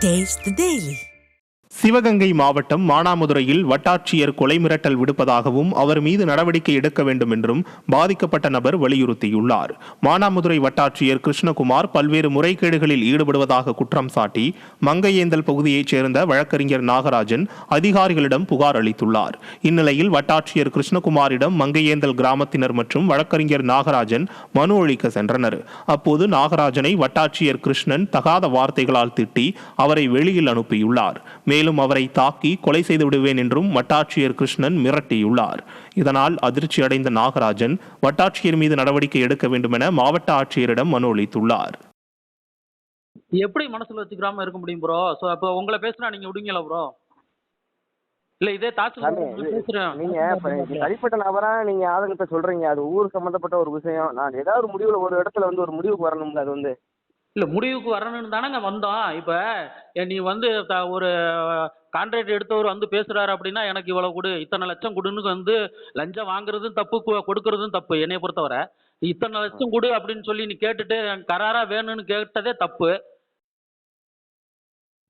Taste the Daily. Sivaganga மாவட்டம் மானாமதுரையில் வட்டாட்சியர் கொலை மிரட்டல் விடுப்பதாகவும் அவர் மீது நடவடிக்கை எடுக்க வேண்டும் என்றும் பாதிக்கப்பட்ட நபர் வலியுறுத்தியுள்ளார். மானாமதுரை வட்டாட்சியர் கிருஷ்ணகுமார் பல்வேறு முறைகேடுகளில் ஈடுபடுவதாக குற்றம் சாட்டி மங்கையேந்தல் பகுதியைச் சேர்ந்த வழக்கறிஞர் நாகராஜன் அதிகாரிகளிடம் புகார் அளித்துள்ளார். இந்நிலையில் வட்டாட்சியர் கிருஷ்ணகுமாரிடம் மங்கையேந்தல் கிராமத்தினர் மற்றும் வழக்கறிஞர் நாகராஜன் மனு அளிக்க சென்றனர். அப்போது நாகராஜனை வட்டாட்சியர் கிருஷ்ணன் தகாத வார்த்தைகளால் திட்டி அவரை வெளியில் அனுப்பியுள்ளார். மேலும் அவரை தாக்கி கொலை செய்து விடுவேன் என்றும் வட்டாட்சியர் கிருஷ்ணன் மிரட்டியுள்ளார். இதனால் அதிர்ச்சி அடைந்த நாகராஜன் வட்டாட்சியர் மீது நடவடிக்கை எடுக்க வேண்டும் என மாவட்ட ஆட்சியரிடம் மனு அளித்துள்ளார். எப்படி மனசுல வச்சுக்கிறாம இருக்க முடியும் ப்ரோ? சோ அப்ப உங்களை பேசுனா நீங்க விடுவீங்களா ப்ரோ? இல்ல இதே பேசுறேன். நீங்க தனிப்பட்ட நபரா நீங்க ஆதங்கத்தை சொல்றீங்க. அது ஊர் சம்பந்தப்பட்ட ஒரு விஷயம். நான் ஏதாவது ஒரு முடிவுல ஒரு இடத்துல ஒரு முடிவுக்கு வரணும்ல. அது இல்ல முடிவுக்கு வரணும்னு தானங்க வந்தோம். இப்ப நீ ஒரு கான்ட்ராக்ட் எடுத்தவர் பேசுறாரு அப்படின்னா எனக்கு இவ்வளவு கொடு, இத்தனை லட்சம் கொடுன்னு லஞ்சம் வாங்குறதும் தப்பு, கொடுக்கறதும் தப்பு. என்னைய பொறுத்தவரை இத்தனை லட்சம் கொடு அப்படின்னு சொல்லி நீ கேட்டுட்டு கராரா வேணும்னு கேட்டதே தப்பு.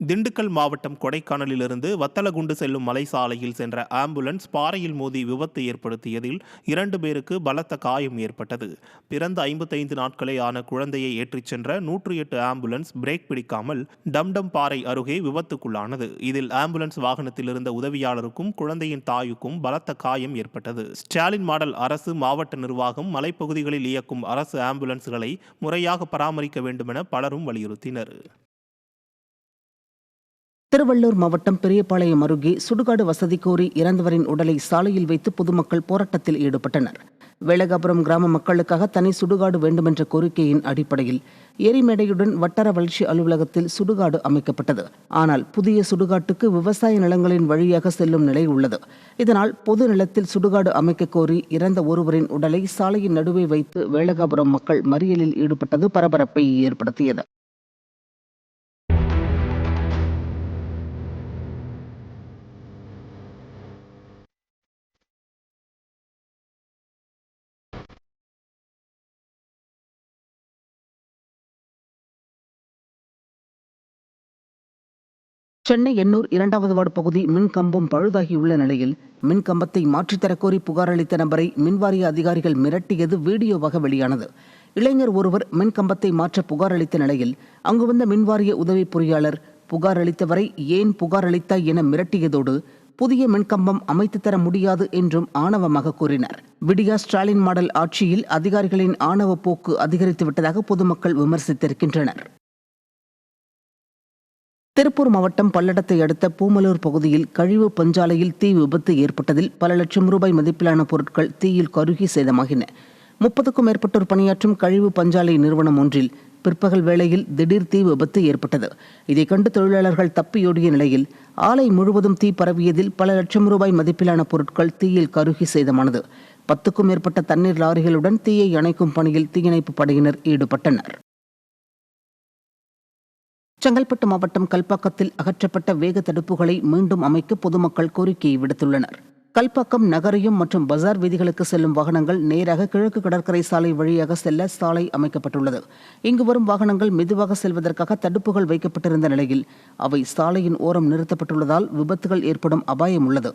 திண்டுக்கல் மாவட்டம் கொடைக்கானலிலிருந்து வத்தலகுண்டு செல்லும் மலை சாலையில் சென்ற ஆம்புலன்ஸ் பாறையில் மோதி விபத்து ஏற்படுத்தியதில் 2 பேருக்கு பலத்த காயம் ஏற்பட்டது. பிறந்த 55 நாட்களே ஆன குழந்தையை ஏற்றிச் சென்ற 108 ஆம்புலன்ஸ் பிரேக் பிடிக்காமல் டம்டம் பாறை அருகே விபத்துக்குள்ளானது. இதில் ஆம்புலன்ஸ் வாகனத்தில் இருந்த உதவியாளருக்கும் குழந்தையின் தாயுக்கும் பலத்த காயம் ஏற்பட்டது. ஸ்டாலின் மாடல் அரசு மாவட்ட நிர்வாகம் மலைப்பகுதிகளில் இயக்கும் அரசு ஆம்புலன்ஸ்களை முறையாக பராமரிக்க வேண்டுமென பலரும் வலியுறுத்தினர். திருவள்ளூர் மாவட்டம் பெரியபாளையம் அருகே சுடுகாடு வசதி கோரி இறந்தவரின் உடலை சாலையில் வைத்து பொதுமக்கள் போராட்டத்தில் ஈடுபட்டனர். வேளகாபுரம் கிராம மக்களுக்காக தனி சுடுகாடு வேண்டுமென்ற கோரிக்கையின் அடிப்படையில் எரிமேடையுடன் வட்டார வளர்ச்சி அலுவலகத்தில் சுடுகாடு அமைக்கப்பட்டது. ஆனால் புதிய சுடுகாட்டுக்கு விவசாய நிலங்களின் வழியாக செல்லும் நிலை உள்ளது. இதனால் பொது நிலத்தில் சுடுகாடு அமைக்க கோரி இறந்த ஒருவரின் உடலை சாலையின் நடுவே வைத்து வேளகாபுரம் மக்கள் மறியலில் ஈடுபட்டது பரபரப்பை ஏற்படுத்தியது. சென்னை எண்ணூர் 2வது வார்டு பகுதி மின்கம்பம் பழுதாகியுள்ள நிலையில் மின்கம்பத்தை மாற்றித்தரக்கோரி புகார் அளித்த நபரை மின்வாரிய அதிகாரிகள் மிரட்டியது வீடியோவாக வெளியானது. இளைஞர் ஒருவர் மின்கம்பத்தை மாற்ற புகார் அளித்த நிலையில் அங்கு வந்த மின்வாரிய உதவி பொறியாளர் புகார் அளித்தவரை ஏன் புகார் அளித்தாய் என மிரட்டியதோடு புதிய மின்கம்பம் அமைத்து தர முடியாது என்றும் ஆணவமாக கூறினார். விடியா ஸ்டாலின் மாடல் ஆட்சியில் அதிகாரிகளின் ஆணவ போக்கு அதிகரித்து விட்டதாக பொதுமக்கள் விமர்சித்திருக்கின்றனர். திருப்பூர் மாவட்டம் பல்லடத்தை அடுத்த பூமலூர் பகுதியில் கழிவு பஞ்சாலையில் தீ விபத்து ஏற்பட்டதில் பல லட்சம் ரூபாய் மதிப்பிலான பொருட்கள் தீயில் கருகி சேதமாகின. 30க்கும் மேற்பட்டோர் பணியாற்றும் கழிவு பஞ்சாலை நிறுவனம் ஒன்றில் பிற்பகல் வேளையில் திடீர் தீ விபத்து ஏற்பட்டது. இதை கண்டு தொழிலாளர்கள் தப்பியோடிய நிலையில் ஆலை முழுவதும் தீ பரவியதில் பல லட்சம் ரூபாய் மதிப்பிலான பொருட்கள் தீயில் கருகி சேதமானது. 10க்கும் மேற்பட்ட தண்ணீர் லாரிகளுடன் தீயை அணைக்கும் பணியில் தீயணைப்பு படையினர் ஈடுபட்டனர். செங்கல்பட்டு மாவட்டம் கல்பாக்கத்தில் அகற்றப்பட்ட வேக தடுப்புகளை மீண்டும் அமைக்க பொதுமக்கள் கோரிக்கையை விடுத்துள்ளனர். கல்பாக்கம் நகரியம் மற்றும் பஜார் வீதிகளுக்கு செல்லும் வாகனங்கள் நேராக கிழக்கு கடற்கரை சாலை வழியாக செல்ல சாலை அமைக்கப்பட்டுள்ளது. இங்கு வரும் வாகனங்கள் மெதுவாக செல்வதற்காக தடுப்புகள் வைக்கப்பட்டிருந்த நிலையில் அவை சாலையின் ஓரம் நிறுத்தப்பட்டுள்ளதால் விபத்துகள் ஏற்படும் அபாயம் உள்ளது.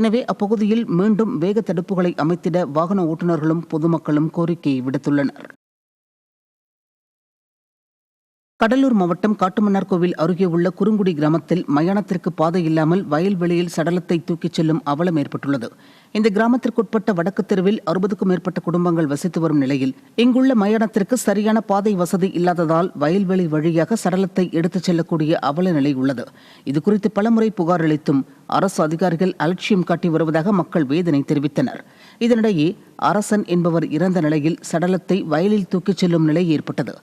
எனவே அப்பகுதியில் மீண்டும் வேக தடுப்புகளை அமைத்திட வாகன ஓட்டுநர்களும் பொதுமக்களும் கோரிக்கையை விடுத்துள்ளனர். கடலூர் மாவட்டம் காட்டுமன்னார்கோவில் அருகே உள்ள குறுங்குடி கிராமத்தில் மயானத்திற்கு பாதை இல்லாமல் வயல்வெளியில் சடலத்தை தூக்கிச் செல்லும் அவலம் ஏற்பட்டுள்ளது. இந்த கிராமத்திற்குட்பட்ட வடக்கு தெருவில் 60க்கும் மேற்பட்ட குடும்பங்கள் வசித்து வரும் நிலையில் இங்குள்ள மயானத்திற்கு சரியான பாதை வசதி இல்லாததால் வயல்வெளி வழியாக சடலத்தை எடுத்துச் செல்லக்கூடிய அவல நிலை உள்ளது. இதுகுறித்து பலமுறை புகார் அளித்தும் அரசு அதிகாரிகள் அலட்சியம் காட்டி வருவதாக மக்கள் வேதனை தெரிவித்தனர். இதனிடையே அரசன் என்பவர் இறந்த நிலையில் சடலத்தை வயலில் தூக்கிச் செல்லும் நிலை ஏற்பட்டது.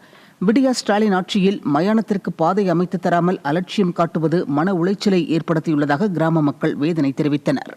விடியா ஸ்டாலின் ஆட்சியில் மயானத்திற்கு பாதை அமைத்து தராமல் அலட்சியம் காட்டுவது மன உளைச்சலை ஏற்படுத்தியுள்ளதாக கிராம மக்கள் வேதனை தெரிவித்தனர்.